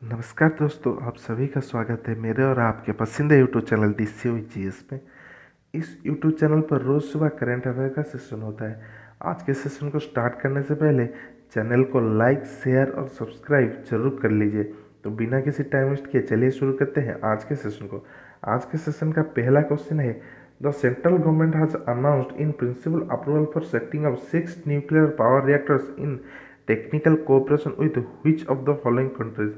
नमस्कार दोस्तों, आप सभी का स्वागत है मेरे और आपके पसंदीदा यूट्यूब चैनल दिस्से हुई जीएस में। इस यूट्यूब चैनल पर रोज़ सुबह करंट अफेयर का सेशन होता है। आज के सेशन को स्टार्ट करने से पहले चैनल को लाइक, शेयर और सब्सक्राइब जरूर कर लीजिए। तो बिना किसी टाइम वेस्ट किए चलिए शुरू करते हैं आज के सेशन को। आज के सेशन का पहला क्वेश्चन है, the central government has announced in principle approval for setting up 6 nuclear power reactors in technical cooperation with which of the following countries.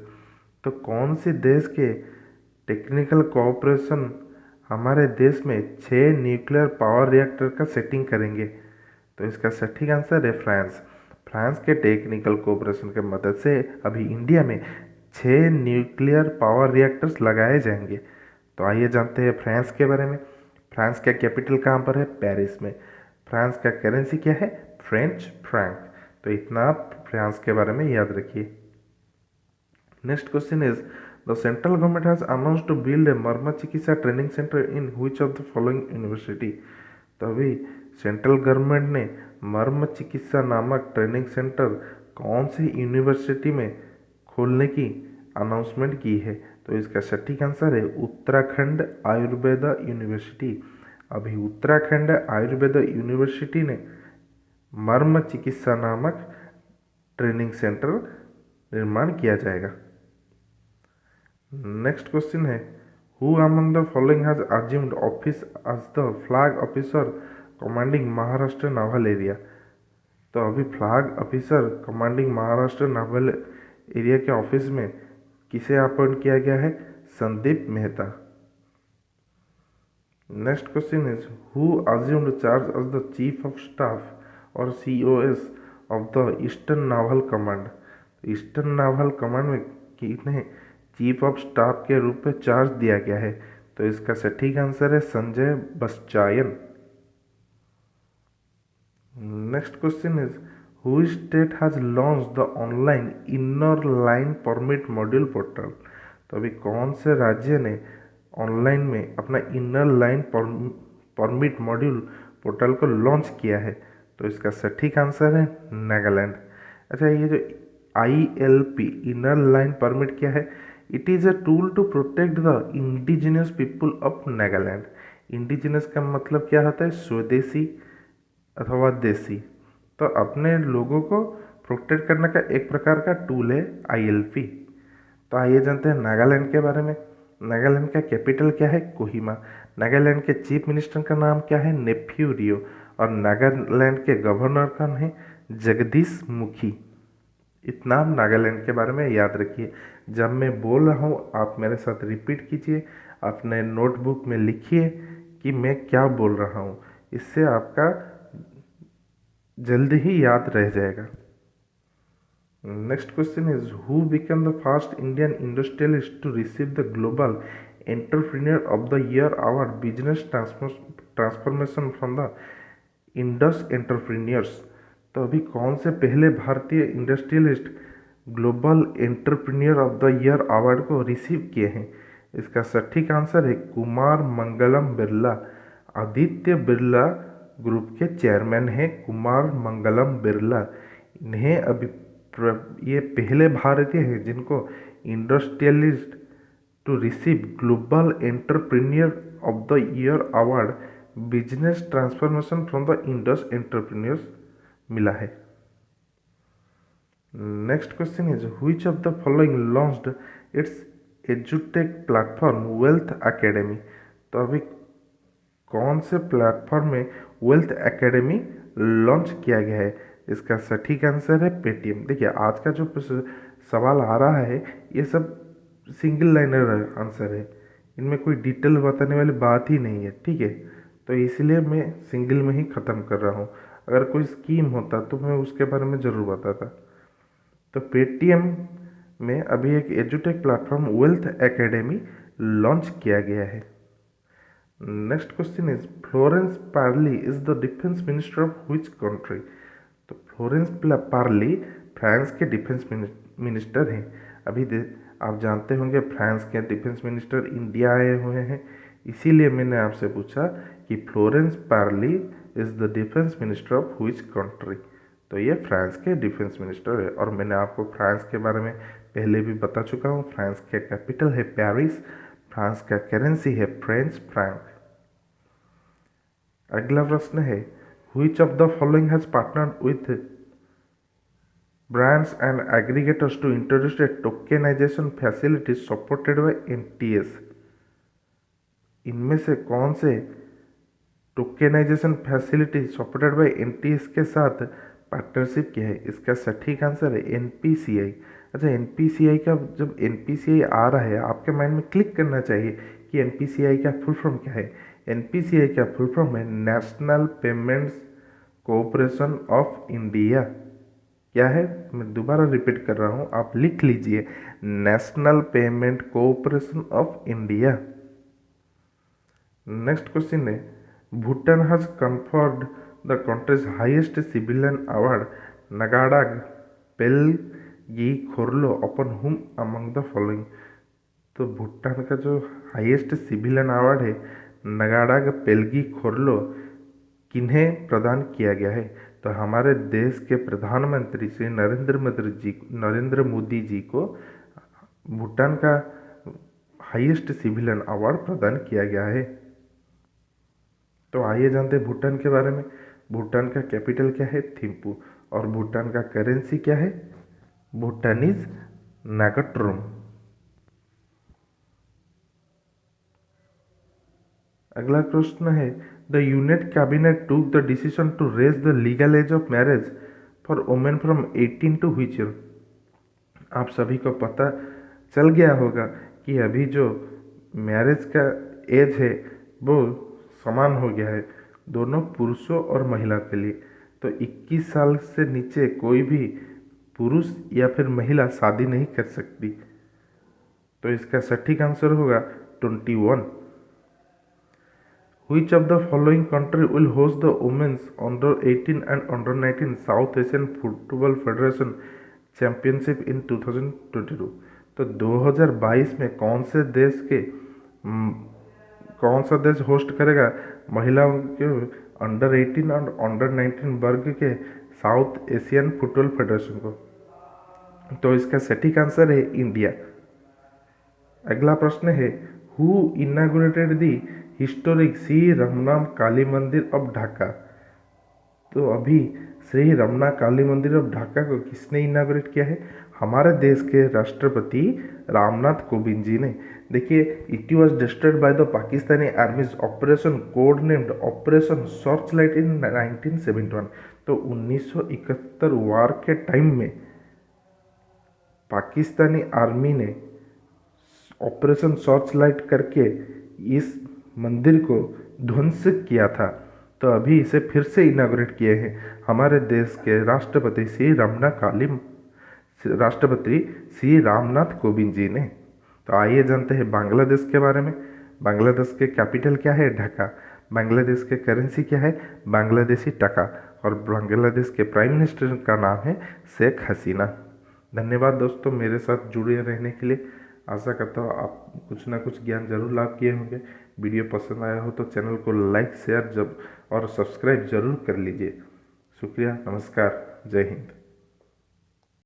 तो कौन से देश के टेक्निकल कोऑपरेशन हमारे देश में 6 न्यूक्लियर पावर रिएक्टर का सेटिंग करेंगे। तो इसका सटीक आंसर है फ्रांस। फ्रांस के टेक्निकल कोऑपरेशन के मदद से अभी इंडिया में 6 न्यूक्लियर पावर रिएक्टर्स लगाए जाएंगे। तो आइए जानते हैं फ्रांस के बारे में। फ्रांस का कैपिटल कहाँ पर है? पेरिस में। फ्रांस का करेंसी क्या है? French Frank. तो इतना आप फ्रांस के बारे में याद रखिए। Next question is, the central government has announced to build a मर्म चिकित्सा training centre in which of the following university। तो अभी सेंट्रल गवर्नमेंट ने मर्म चिकित्सा नामक ट्रेनिंग सेंटर कौन सी यूनिवर्सिटी में खोलने की अनाउंसमेंट की है। तो इसका सटीक आंसर है उत्तराखंड आयुर्वेद यूनिवर्सिटी। अभी उत्तराखंड आयुर्वेद यूनिवर्सिटी ने मर्म चिकित्सा नामक ट्रेनिंग सेंटर निर्माण किया जाएगा। नेक्स्ट क्वेश्चन है, who among the following has assumed office as the flag officer commanding Maharashtra naval area. तो अभी flag officer commanding Maharashtra naval area के ऑफिस में किसे अपॉइंट किया गया है? Sandeep Mehta. Next question is, who assumed charge as the chief of staff और COS of the eastern naval command. Eastern naval command में किन्हें चीफ ऑफ स्टाफ के रूप में चार्ज दिया गया है? तो इसका सटीक आंसर है Sanjay Vatsayan. Next question is, who state has launch the online inner line permit module portal. तो अभी कौन से राज्य ने ऑनलाइन में अपना inner line permit module portal को लॉन्च किया है? तो इसका सटीक आंसर है नागालैंड। अच्छा, ये जो ILP इनर लाइन परमिट क्या है? It is a tool to protect the indigenous people of Nagaland. Indigenous का मतलब क्या होता है? स्वदेशी अथवा देसी। तो अपने लोगों को प्रोटेक्ट करने का एक प्रकार का टूल है ILP। तो आइए जानते हैं नागालैंड के बारे में। नागालैंड का कैपिटल क्या है? कोहिमा। नागालैंड के चीफ मिनिस्टर का नाम क्या है? नेफ्यू रियो। और नागालैंड के गवर्नर का नाम है जगदीश मुखी। इतना आप नागालैंड के बारे में याद रखिए। जब मैं बोल रहा हूँ आप मेरे साथ रिपीट कीजिए, अपने नोटबुक में लिखिए कि मैं क्या बोल रहा हूँ। इससे आपका जल्दी ही याद रह जाएगा। Next question is, who become the first Indian industrialist to receive the global entrepreneur of the year award business transformation from the Indus entrepreneurs. तो अभी कौन से पहले भारतीय industrialist global entrepreneur of the year award को रिसीव किए हैं? इसका सटीक आंसर है कुमार मंगलम बिरला। आदित्य बिरला ग्रुप के चेयरमैन हैं कुमार मंगलम बिरला। इन्हें अभी ये पहले भारतीय हैं जिनको industrialist to receive global entrepreneur of the year award business transformation from the Indus entrepreneurs मिला है। Next question is, which of the following launched its एजुटेक प्लेटफॉर्म वेल्थ एकेडमी। तो अभी कौन से प्लेटफॉर्म में वेल्थ एकेडमी लॉन्च किया गया है? इसका सटीक आंसर है पेटीएम। देखिए, आज का जो सवाल आ रहा है ये सब सिंगल लाइनर आंसर है, इनमें कोई डिटेल बताने वाली बात ही नहीं है, ठीक है। तो इसलिए मैं सिंगल में ही ख़त्म कर रहा हूँ। अगर कोई स्कीम होता तो मैं उसके बारे में ज़रूर बताता। तो पेटीएम में अभी एक एजुटेक प्लेटफॉर्म वेल्थ एकेडमी लॉन्च किया गया है। Next question is, Florence Parly is the defence minister of which country. तो फ्लोरेंस पार्ली फ्रांस के डिफेंस मिनिस्टर हैं। अभी आप जानते होंगे फ्रांस के डिफेंस मिनिस्टर इंडिया आए हुए हैं, इसीलिए मैंने आपसे पूछा कि Florence Parly is the defence minister of which country. तो ये फ्रांस के डिफेंस मिनिस्टर है। और मैंने आपको फ्रांस के बारे में पहले भी बता चुका हूँ। फ्रांस का कैपिटल है पेरिस, फ्रांस का करेंसी है फ्रेंच फ्रैंक। अगला प्रश्न है which of the following has partnered with brands and aggregators to introduce a tokenization facility supported by NTS। इनमें से कौन से tokenization facility supported by NTS के साथ पार्टनरशिप किया है? इसका सटीक आंसर है एनपीसीआई। अच्छा, एनपीसीआई का जब एनपीसीआई आ रहा है आपके माइंड में क्लिक करना चाहिए कि एनपीसीआई का फुल फॉर्म क्या है। एनपीसीआई का फुल फॉर्म है national payments corporation of India. क्या है, मैं दोबारा रिपीट कर रहा हूँ, आप लिख लीजिए, national payment corporation of India. Next question है Bhutan has conferred the countries highest civilian award Ngadag Pelgi Khorlo upon whom among the following. तो भूटान का जो हाईएस्ट सिविलियन अवार्ड है नगाडाग पेलगी खोरलो किन्हें प्रदान किया गया है? तो हमारे देश के प्रधानमंत्री श्री नरेंद्र मोदी जी को भूटान का हाईएस्ट सिविलियन अवार्ड प्रदान किया गया है। तो आइए जानते हैं भूटान के बारे में। भूटान का कैपिटल क्या है? थिम्पू। और भूटान का करेंसी क्या है? भूटानीज नागट्रोम। अगला प्रश्न है the unit cabinet took the decision to raise the legal age of marriage for women from 18 to which year? आप सभी को पता चल गया होगा कि अभी जो मैरिज का एज है वो समान हो गया है दोनों पुरुषों और महिला के लिए। तो 21 साल से नीचे कोई भी पुरुष या फिर महिला शादी नहीं कर सकती। तो इसका सटीक आंसर होगा 21। Which of the following country will host the Women's Under 18 and Under 19 South Asian Football Federation Championship in 2022? तो 2022 में कौन सा देश होस्ट करेगा महिलाओं के अंडर 18 और अंडर 19 वर्ग के साउथ एशियन फुटबॉल फेडरेशन को? तो इसका सटीक आंसर है इंडिया। अगला प्रश्न है who inaugurated the historic Shri Ramna Kali Mandir of Dhaka? तो अभी श्री रमना काली मंदिर ऑफ ढाका को किसने इनागुरेट किया है? हमारे देश के राष्ट्रपति रामनाथ कोविंद जी ने। देखिए, it was destroyed by the Pakistani आर्मीज operation code named operation search light in 1971। तो 1971 वार के टाइम में पाकिस्तानी आर्मी ने ऑपरेशन सर्च लाइट करके इस मंदिर को ध्वंस किया था। तो अभी इसे फिर से इनाग्रेट किए हैं हमारे देश के राष्ट्रपति श्री रामनाथ कोविंद जी ने। तो आइए जानते हैं बांग्लादेश के बारे में। बांग्लादेश के कैपिटल क्या है? ढाका। बांग्लादेश के करेंसी क्या है? बांग्लादेशी टका। और बांग्लादेश के प्राइम मिनिस्टर का नाम है शेख हसीना। धन्यवाद दोस्तों मेरे साथ जुड़े रहने के लिए। आशा करता हूँ आप कुछ ना कुछ ज्ञान जरूर लाभ किए होंगे। वीडियो पसंद आया हो तो चैनल को लाइक शेयर और सब्सक्राइब जरूर कर लीजिए। शुक्रिया, नमस्कार, जय हिंद।